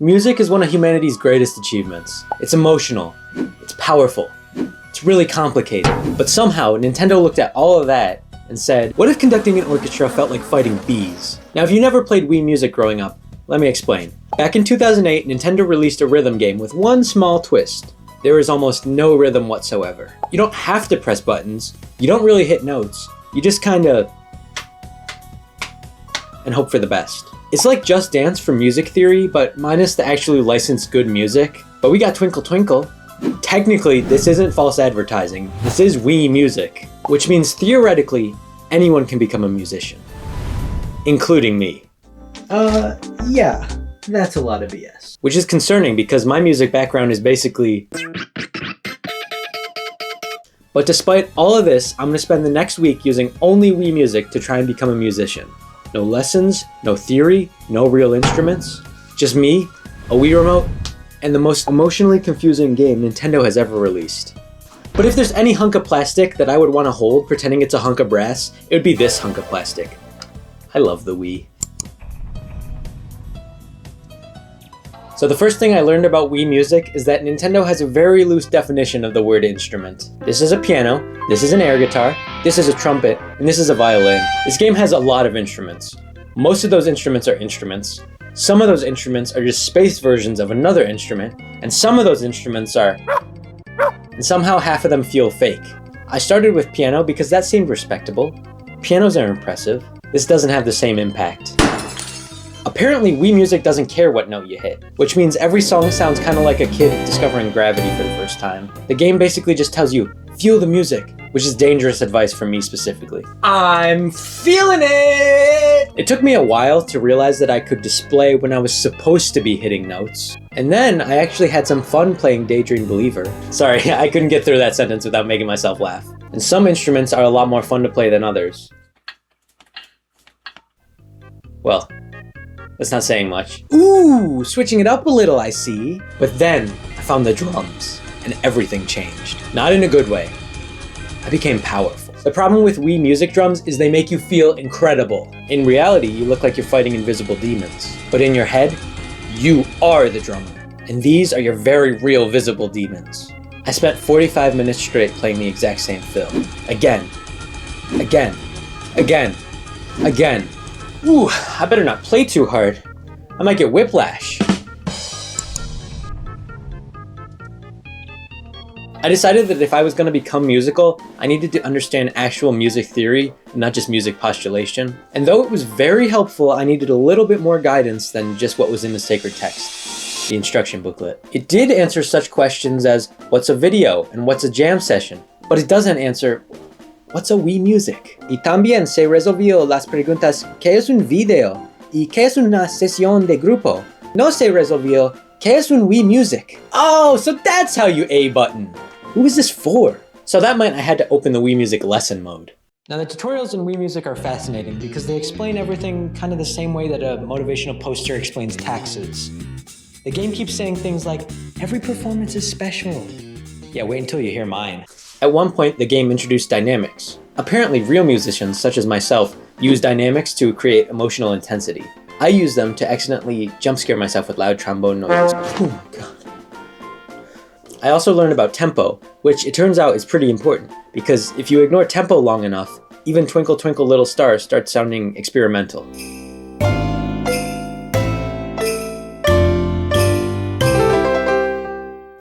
Music is one of humanity's greatest achievements. It's emotional, it's powerful, it's really complicated. But somehow, Nintendo looked at all of that and said, what if conducting an orchestra felt like fighting bees? Now, if you never played Wii Music growing up, let me explain. Back in 2008, Nintendo released a rhythm game with one small twist. There is almost no rhythm whatsoever. You don't have to press buttons, you don't really hit notes, you just kinda and hope for the best. It's like Just Dance for music theory, but minus the actually licensed good music. But we got Twinkle Twinkle. Technically, this isn't false advertising. This is Wii Music, which means theoretically, anyone can become a musician. Including me. Yeah, that's a lot of BS. Which is concerning because my music background is basically... But despite all of this, I'm gonna spend the next week using only Wii Music to try and become a musician. No lessons, no theory, no real instruments. Just me, a Wii remote, and the most emotionally confusing game Nintendo has ever released. But if there's any hunk of plastic that I would want to hold pretending it's a hunk of brass, it would be this hunk of plastic. I love the Wii. So the first thing I learned about Wii Music is that Nintendo has a very loose definition of the word instrument. This is a piano, this is an air guitar, this is a trumpet, and this is a violin. This game has a lot of instruments. Most of those instruments are instruments. Some of those instruments are just space versions of another instrument, and some of those instruments are... and somehow half of them feel fake. I started with piano because that seemed respectable. Pianos are impressive. This doesn't have the same impact. Apparently, Wii Music doesn't care what note you hit, which means every song sounds kind of like a kid discovering gravity for the first time. The game basically just tells you, feel the music, which is dangerous advice for me specifically. I'm feeling it! It took me a while to realize that I could display when I was supposed to be hitting notes. And then I actually had some fun playing Daydream Believer. Sorry, I couldn't get through that sentence without making myself laugh. And some instruments are a lot more fun to play than others. Well, that's not saying much. Ooh, switching it up a little, I see. But then I found the drums, and everything changed. Not in a good way. I became powerful. The problem with Wii Music drums is they make you feel incredible. In reality, you look like you're fighting invisible demons. But in your head, you are the drummer. And these are your very real visible demons. I spent 45 minutes straight playing the exact same fill. Again. Again. Again. Again. Ooh, I better not play too hard. I might get whiplash. I decided that if I was going to become musical, I needed to understand actual music theory, not just music postulation. And though it was very helpful, I needed a little bit more guidance than just what was in the sacred text, the instruction booklet. It did answer such questions as, what's a video and what's a jam session? But it doesn't answer, what's a Wii Music? Y también se resolvió las preguntas, ¿qué es un video? Y ¿qué es una sesión de grupo? No se resolvió, ¿qué es un Wii Music? Oh, so that's how you A-button. Who is this for? So that meant I had to open the Wii Music lesson mode. Now the tutorials in Wii Music are fascinating because they explain everything kind of the same way that a motivational poster explains taxes. The game keeps saying things like, every performance is special. Yeah, wait until you hear mine. At one point, the game introduced dynamics. Apparently, real musicians, such as myself, use dynamics to create emotional intensity. I use them to accidentally jump scare myself with loud trombone noises. Oh my god. I also learned about tempo, which it turns out is pretty important, because if you ignore tempo long enough, even Twinkle Twinkle Little Stars starts sounding experimental.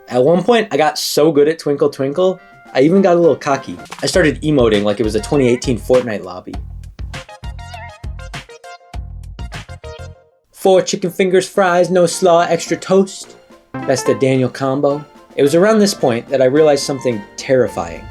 At one point, I got so good at Twinkle Twinkle, I even got a little cocky. I started emoting like it was a 2018 Fortnite lobby. 4 chicken fingers, fries, no slaw, extra toast. That's the Daniel combo. It was around this point that I realized something terrifying.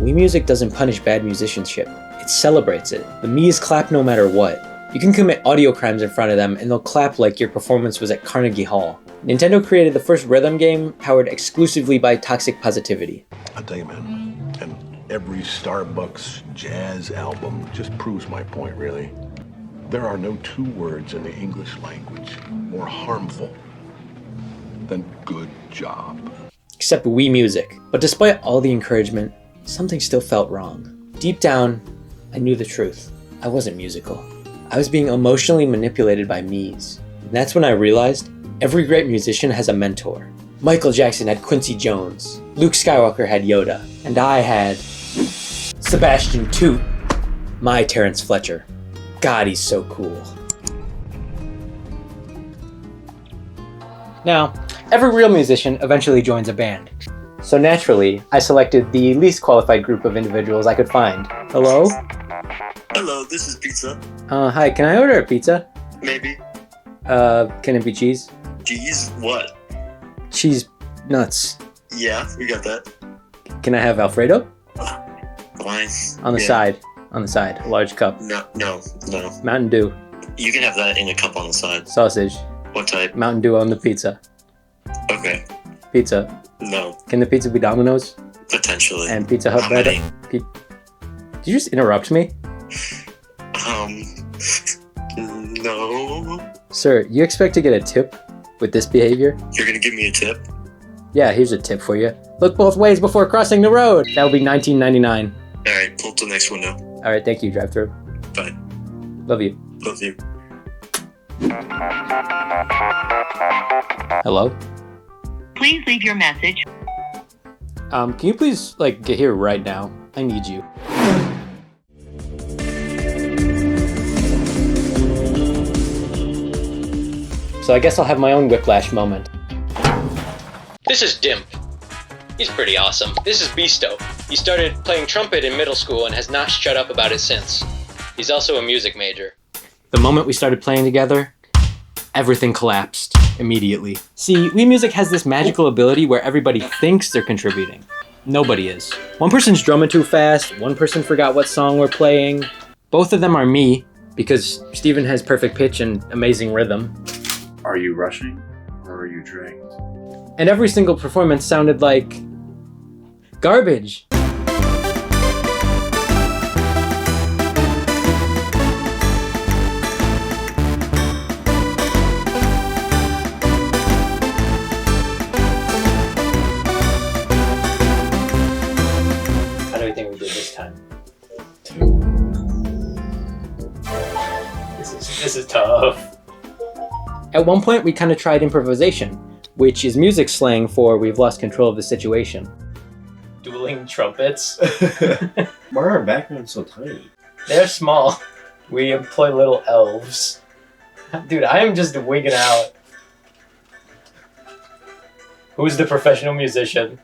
Wii Music doesn't punish bad musicianship. It celebrates it. The Mii's clap no matter what. You can commit audio crimes in front of them and they'll clap like your performance was at Carnegie Hall. Nintendo created the first rhythm game powered exclusively by toxic positivity. I'll tell you, man, and every Starbucks jazz album just proves my point, really. There are no 2 words in the English language more harmful than good job. Except Wii Music. But despite all the encouragement, something still felt wrong. Deep down, I knew the truth. I wasn't musical. I was being emotionally manipulated by Mii's. And that's when I realized Every great musician has a mentor. Michael Jackson had Quincy Jones. Luke Skywalker had Yoda. And I had Sebastian Toot, my Terrence Fletcher. God, he's so cool. Now, every real musician eventually joins a band. So naturally, I selected the least qualified group of individuals I could find. Hello? Hello, this is pizza. Hi, can I order a pizza? Maybe. Can it be cheese? Cheese? What? Cheese nuts. Yeah, we got that. Can I have Alfredo? Fine. On the side. On the side. A large cup. No. Mountain Dew. You can have that in a cup on the side. Sausage. What type? Mountain Dew on the pizza. Okay. Pizza. No. Can the pizza be Domino's? Potentially. And Pizza Hut How bread? many? Did you just interrupt me? No. Sir, you expect to get a tip with this behavior? You're gonna give me a tip? Yeah, here's a tip for you. Look both ways before crossing the road. That will be $19.99. Alright, pull to the next window. Alright, thank you, drive through. Bye. Love you. Love you. Hello? Please leave your message. Can you please, get here right now? I need you. So I guess I'll have my own whiplash moment. This is Dimp. He's pretty awesome. This is Beasto. He started playing trumpet in middle school and has not shut up about it since. He's also a music major. The moment we started playing together, everything collapsed immediately. See, Wii Music has this magical ability where everybody thinks they're contributing. Nobody is. One person's drumming too fast, one person forgot what song we're playing. Both of them are me, because Steven has perfect pitch and amazing rhythm. Are you rushing or are you dragged? And every single performance sounded like garbage. How do we think we did this time? 2. This is tough. At one point, we kind of tried improvisation, which is music slang for we've lost control of the situation. Dueling trumpets. Why are our backgrounds so tiny? They're small. We employ little elves. Dude, I am just wigging out. Who's the professional musician?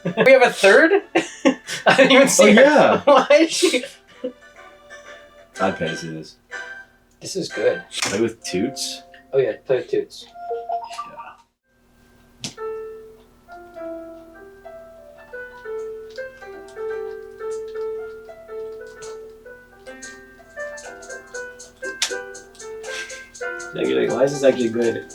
We have a third? I didn't even see her. Yeah. Why is she? I'd pay to see this. This is good. Play with toots? Oh yeah, play with toots. Like, you're like, why is this actually good?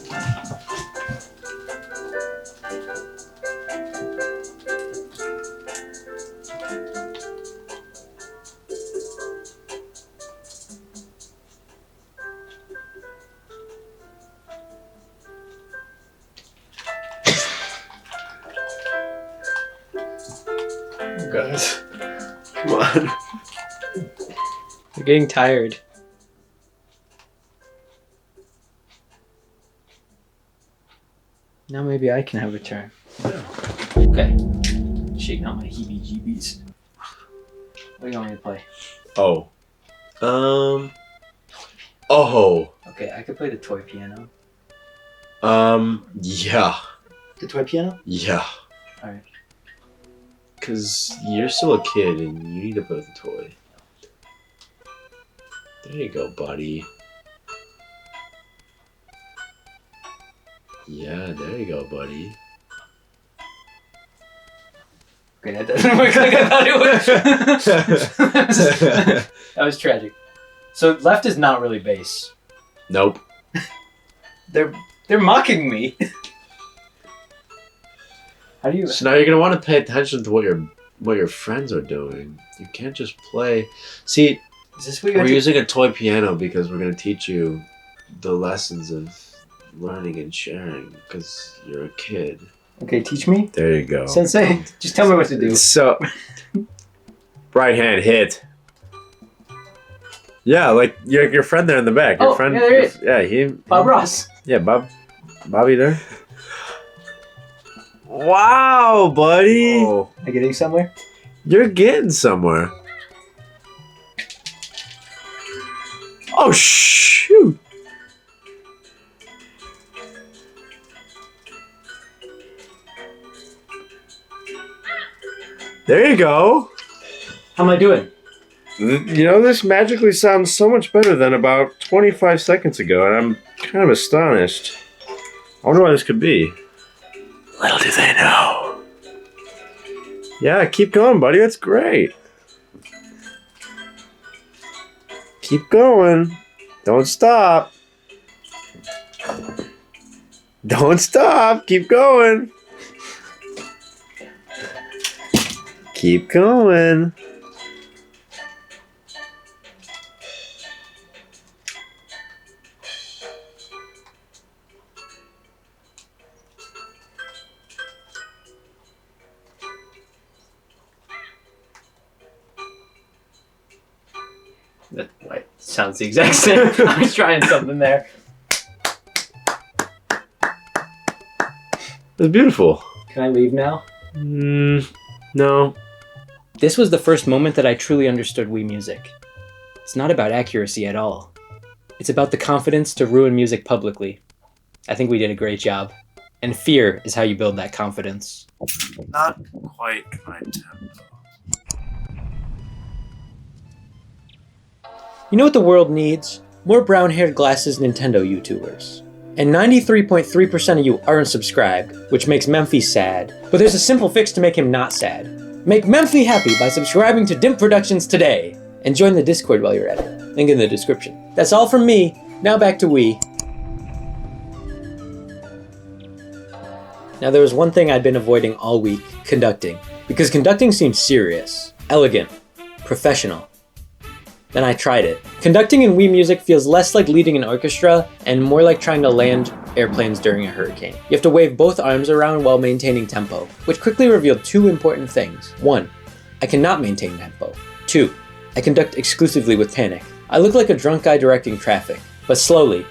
Guys, come on. You're getting tired. Now maybe I can have a turn. Okay. Shaking out my heebie-jeebies. What do you want me to play? Oh. Oh. Okay, I could play the toy piano. Yeah. The toy piano? Yeah. Alright. Because you're still a kid and you need to play with a toy. There you go, buddy. Yeah, there you go, buddy. Okay, that doesn't work like I thought it would. That was tragic. So left is not really bass. Nope. They're mocking me. How do you? So now you're gonna want to pay attention to what your friends are doing. You can't just play. See, Is this what you we're had to- using a toy piano because we're gonna teach you the lessons of learning and sharing because you're a kid. Okay, teach me. There you go. Sensei, just tell me what to do. So, right hand hit. Yeah, like your friend there in the back. Your Oh, friend. yeah, there he is. Yeah, he. Bob Ross. Yeah, Bob. Bobby there? Wow, buddy! Am I getting somewhere? You're getting somewhere. Oh, shoot! There you go. How am I doing? You know, this magically sounds so much better than about 25 seconds ago, and I'm kind of astonished. I wonder why this could be. Little do they know. Yeah, keep going, buddy. That's great. Keep going. Don't stop. Don't stop. Keep going. Keep going. That sounds the exact same. I was trying something there. It's beautiful. Can I leave now? No. This was the first moment that I truly understood Wii music. It's not about accuracy at all. It's about the confidence to ruin music publicly. I think we did a great job. And fear is how you build that confidence. Not quite my tempo. You know what the world needs? More brown-haired glasses Nintendo YouTubers. And 93.3% of you aren't subscribed, which makes Memphis sad. But there's a simple fix to make him not sad. Make Memphis happy by subscribing to Dimp Productions today. And join the Discord while you're at it. Link in the description. That's all from me. Now back to Wii. Now there was one thing I'd been avoiding all week, conducting. Because conducting seemed serious, elegant, professional. Then I tried it. Conducting in Wii music feels less like leading an orchestra and more like trying to land airplanes during a hurricane. You have to wave both arms around while maintaining tempo, which quickly revealed two important things. 1. I cannot maintain tempo. 2. I conduct exclusively with panic. I look like a drunk guy directing traffic, but slowly,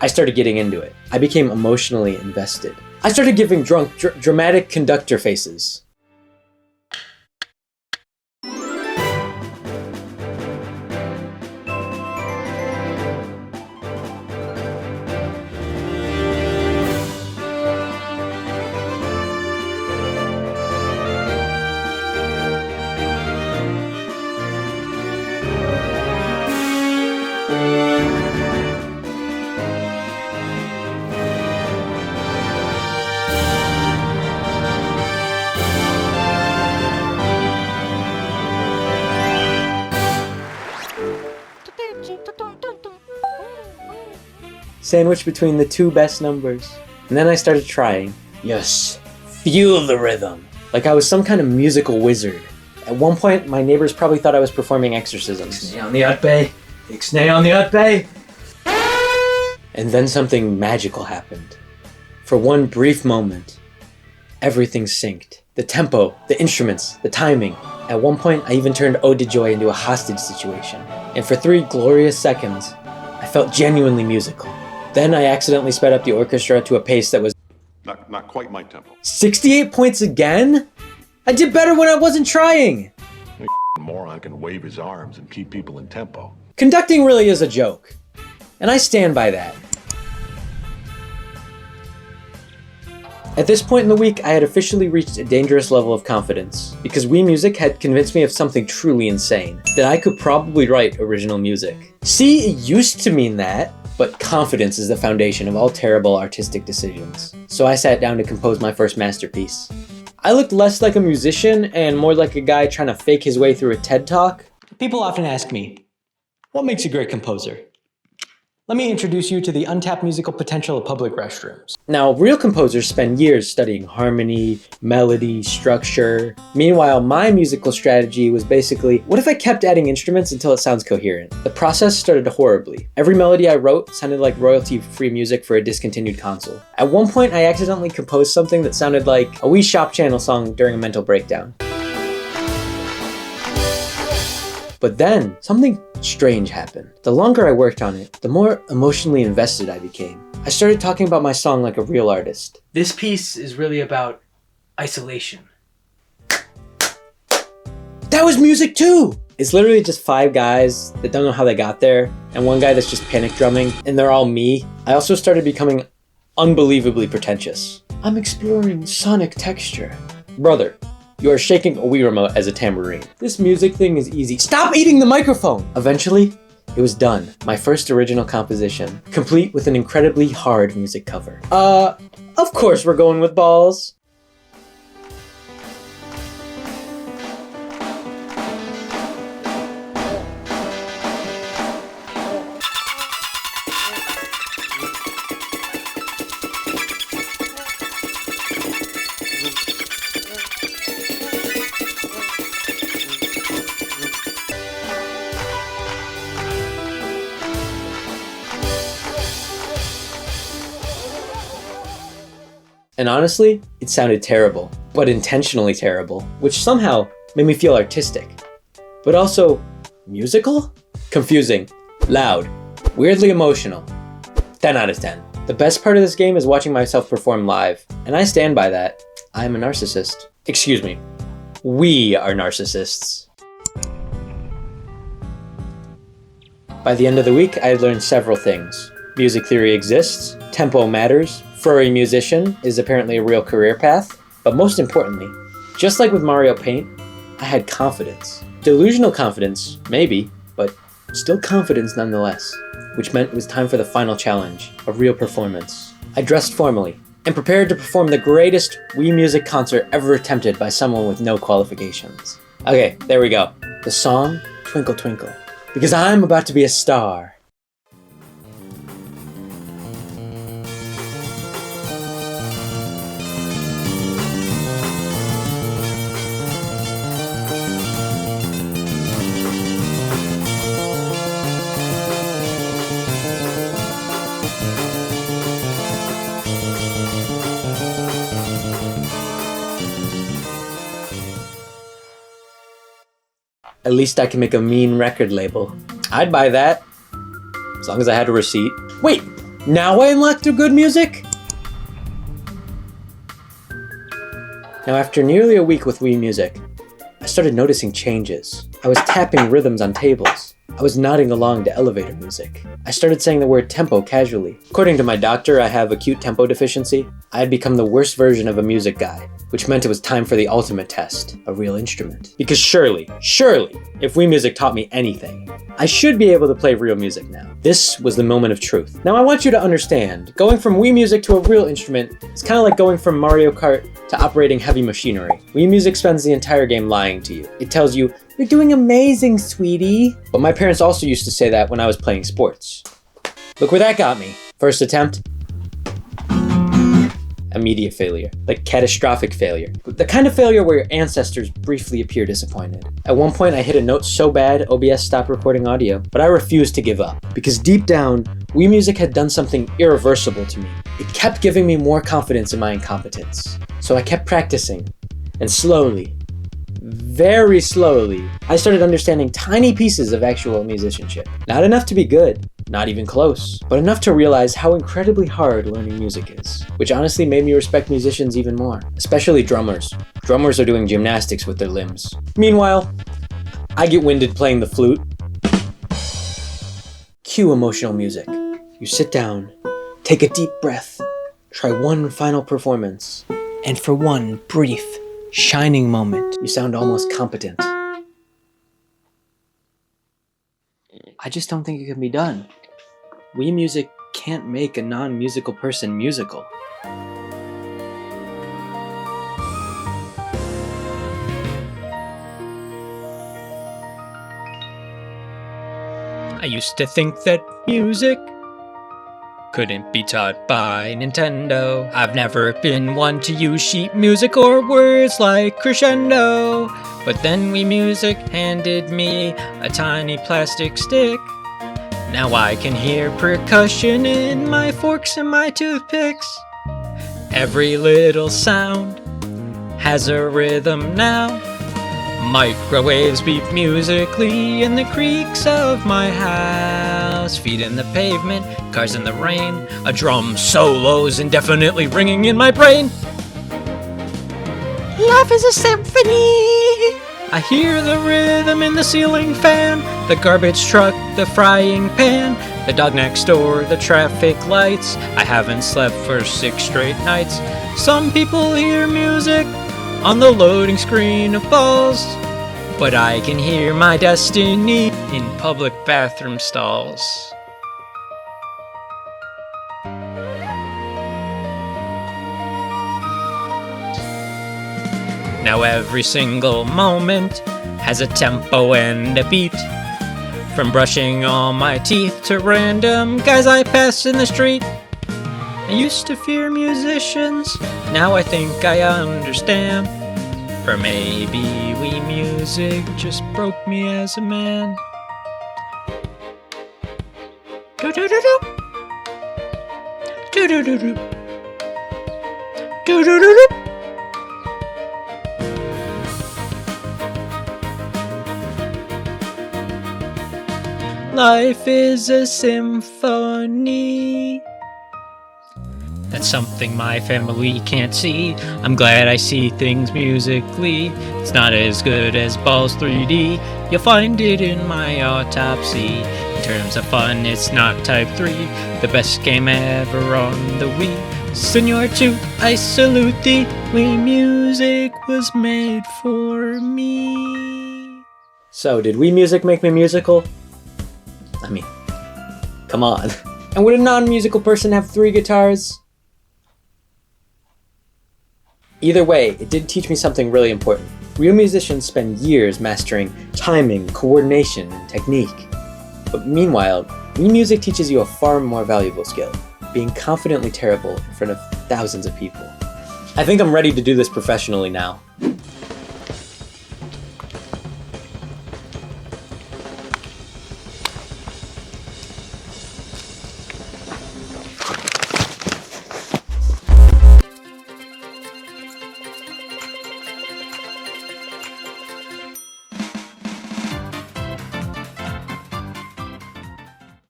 I started getting into it. I became emotionally invested. I started giving dramatic conductor faces. Sandwiched between the two best numbers. And then I started trying. Yes, feel the rhythm. Like I was some kind of musical wizard. At one point, my neighbors probably thought I was performing exorcisms. Ixnay on the Utbay. Ixnay on the Utbay. And then something magical happened. For one brief moment, everything synced. The tempo, the instruments, the timing. At one point, I even turned Ode to Joy into a hostage situation. And for 3 glorious seconds, I felt genuinely musical. Then I accidentally sped up the orchestra to a pace that was Not quite my tempo. 68 points again? I did better when I wasn't trying! Moron can wave his arms and keep people in tempo. Conducting really is a joke. And I stand by that. At this point in the week, I had officially reached a dangerous level of confidence, because Wii Music had convinced me of something truly insane, that I could probably write original music. See, it used to mean that, but confidence is the foundation of all terrible artistic decisions. So I sat down to compose my first masterpiece. I looked less like a musician and more like a guy trying to fake his way through a TED Talk. People often ask me, what makes a great composer? Let me introduce you to the untapped musical potential of public restrooms. Now, real composers spend years studying harmony, melody, structure. Meanwhile, my musical strategy was basically, what if I kept adding instruments until it sounds coherent? The process started horribly. Every melody I wrote sounded like royalty-free music for a discontinued console. At one point, I accidentally composed something that sounded like a Wii Shop Channel song during a mental breakdown. But then, something strange happened. The longer I worked on it, the more emotionally invested I became. I started talking about my song like a real artist. This piece is really about isolation. That was music too! It's literally just 5 guys that don't know how they got there, and 1 guy that's just panic drumming, and they're all me. I also started becoming unbelievably pretentious. I'm exploring sonic texture. Brother, you are shaking a Wii remote as a tambourine. This music thing is easy. Stop eating the microphone! Eventually, it was done. My first original composition, complete with an incredibly hard music cover. Of course we're going with balls. And honestly, it sounded terrible, but intentionally terrible, which somehow made me feel artistic. But also, musical? Confusing, loud, weirdly emotional. 10 out of 10. The best part of this game is watching myself perform live, and I stand by that. I am a narcissist. Excuse me. We are narcissists. By the end of the week, I had learned several things. Music theory exists, tempo matters, furry musician is apparently a real career path, but most importantly, just like with Mario Paint, I had confidence. Delusional confidence, maybe, but still confidence nonetheless, which meant it was time for the final challenge, a real performance. I dressed formally and prepared to perform the greatest Wii Music concert ever attempted by someone with no qualifications. Okay, there we go. The song, Twinkle Twinkle, because I'm about to be a star. At least I can make a mean record label. I'd buy that, as long as I had a receipt. Wait, now I unlocked the good music? Now after nearly a week with Wii Music, I started noticing changes. I was tapping rhythms on tables. I was nodding along to elevator music. I started saying the word tempo casually. According to my doctor, I have acute tempo deficiency. I had become the worst version of a music guy, which meant it was time for the ultimate test, a real instrument. Because surely, if Wii Music taught me anything, I should be able to play real music now. This was the moment of truth. Now I want you to understand, going from Wii Music to a real instrument is kind of like going from Mario Kart to operating heavy machinery. Wii Music spends the entire game lying to you. It tells you, "You're doing amazing, sweetie." But my parents also used to say that when I was playing sports. Look where that got me. First attempt, immediate failure, like catastrophic failure. The kind of failure where your ancestors briefly appear disappointed. At one point I hit a note so bad OBS stopped recording audio, but I refused to give up because deep down, Wii Music had done something irreversible to me. It kept giving me more confidence in my incompetence. So I kept practicing, and slowly, very slowly, I started understanding tiny pieces of actual musicianship. Not enough to be good, not even close, but enough to realize how incredibly hard learning music is, which honestly made me respect musicians even more, especially drummers. Drummers are doing gymnastics with their limbs. Meanwhile, I get winded playing the flute. Cue emotional music. You sit down, take a deep breath, try one final performance, and for one brief, shining moment, you sound almost competent. I just don't think it can be done. Wii Music can't make a non-musical person musical. I used to think that music couldn't be taught by Nintendo. I've never been one to use sheet music or words like crescendo. But then Wii Music handed me a tiny plastic stick. Now I can hear percussion in my forks and my toothpicks. Every little sound has a rhythm now. Microwaves beep musically in the creaks of my house. Feet in the pavement, cars in the rain. A drum solo's indefinitely ringing in my brain. Life is a symphony. I hear the rhythm in the ceiling fan. The garbage truck, the frying pan. The dog next door, the traffic lights. I haven't slept for 6 straight nights. Some people hear music on the loading screen of balls, but I can hear my destiny in public bathroom stalls. Now every single moment has a tempo and a beat. From brushing all my teeth to random guys I pass in the street. I used to fear musicians, now I think I understand. Or maybe Wii music just broke me as a man. Do-do-do-do. Do-do-do-do. Do-do-do-do. Life is a symphony. That's something my family can't see. I'm glad I see things musically. It's not as good as Balls 3D. You'll find it in my autopsy. In terms of fun, it's not Type 3. The best game ever on the Wii. Senor 2, I salute thee. Wii music was made for me. So, did Wii music make me musical? I mean, come on. And would a non-musical person have 3 guitars? Either way, it did teach me something really important. Real musicians spend years mastering timing, coordination, and technique. But meanwhile, Wii music teaches you a far more valuable skill, being confidently terrible in front of thousands of people. I think I'm ready to do this professionally now.